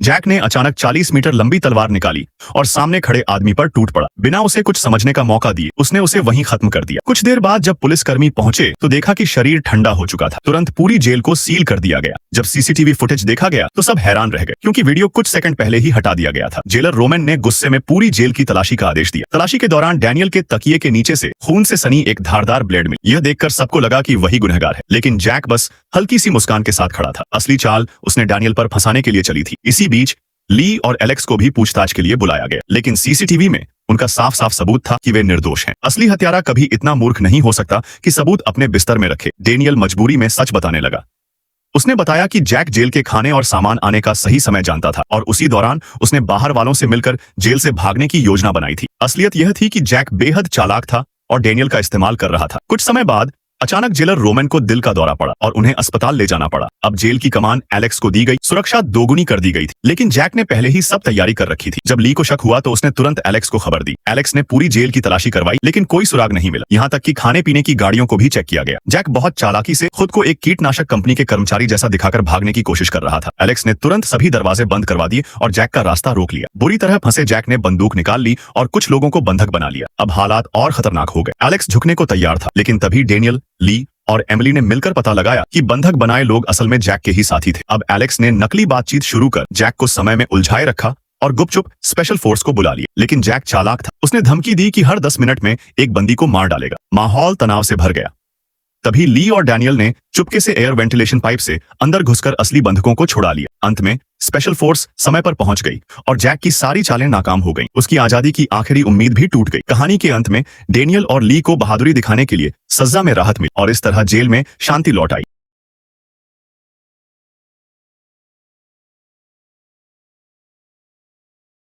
Jack ने अचानक 40 metre लंबी तलवार निकाली और सामने खड़े आदमी पर टूट पड़ा। बिना उसे कुछ समझने का मौका दिए उसने उसे वहीं खत्म कर दिया। कुछ देर बाद जब पुलिसकर्मी पहुंचे तो देखा कि शरीर ठंडा हो चुका था। तुरंत पूरी जेल को सील कर दिया गया। जब सीसीटीवी फुटेज देखा गया तो सब हैरान रह गए, क्योंकि वीडियो कुछ सेकंड पहले ही हटा दिया गया था। जेलर रोमन ने गुस्से में पूरी जेल की तलाशी का आदेश दिया। तलाशी के दौरान डैनियल के तकिए के नीचे से खून से सनी एक धारदार ब्लेड मिली। यह देखकर सबको लगा कि वही गुनहगार है, लेकिन जैक बस हल्की सी मुस्कान के साथ खड़ा था। असली चाल उसने डैनियल पर फंसाने के लिए चली थी। इसी बीच ली और एलेक्स को भी पूछताछ के लिए बुलाया गया, लेकिन सीसीटीवी में उनका साफ साफ सबूत था कि वे निर्दोष हैं। असली हत्यारा कभी इतना मूर्ख नहीं हो सकता कि सबूत अपने बिस्तर में रखे। डेनियल मजबूरी में सच बताने लगा। उसने बताया कि जैक जेल के खाने और सामान आने का सही समय जानता था और उसी दौरान उसने बाहर वालों से मिलकर जेल से भागने की योजना बनाई थी। असलियत यह थी कि जैक बेहद चालाक था और डेनियल का इस्तेमाल कर रहा था। कुछ समय बाद अचानक जेलर रोमन को दिल का दौरा पड़ा और उन्हें अस्पताल ले जाना पड़ा। अब जेल की कमान एलेक्स को दी गई, सुरक्षा दोगुनी कर दी गई थी, लेकिन जैक ने पहले ही सब तैयारी कर रखी थी। जब ली को शक हुआ तो उसने तुरंत एलेक्स को खबर दी। एलेक्स ने पूरी जेल की तलाशी करवाई, लेकिन कोई सुराग नहीं मिला। यहाँ तक कि खाने पीने की गाड़ियों को भी चेक किया गया। जैक बहुत चालाकी से खुद को एक कीटनाशक कंपनी के कर्मचारी जैसा दिखाकर भागने की कोशिश कर रहा था। एलेक्स ने तुरंत सभी दरवाजे बंद करवा दिए और जैक का रास्ता रोक लिया। बुरी तरह फंसे जैक ने बंदूक निकाल ली और कुछ लोगों को बंधक बना लिया। अब हालात और खतरनाक हो गए। एलेक्स झुकने को तैयार था, लेकिन तभी डेनियल, ली और एमिली ने मिलकर पता लगाया कि बंधक बनाए लोग असल में जैक के ही साथी थे। अब एलेक्स ने नकली बातचीत शुरू कर जैक को समय में उलझाए रखा और गुपचुप स्पेशल फोर्स को बुला लिया। लेकिन जैक चालाक था। उसने धमकी दी कि हर 10 मिनट में एक बंदी को मार डालेगा। माहौल तनाव से भर गया। तभी ली और डैनियल ने चुपके से एयर वेंटिलेशन पाइप से अंदर घुसकर असली बंधकों को छुड़ा लिया। अंत में स्पेशल फोर्स समय पर पहुंच गई और जैक की सारी चालें नाकाम हो गईं। उसकी आजादी की आखिरी उम्मीद भी टूट गई। कहानी के अंत में डेनियल और ली को बहादुरी दिखाने के लिए सजा में राहत मिली और इस तरह जेल में शांति लौट आई।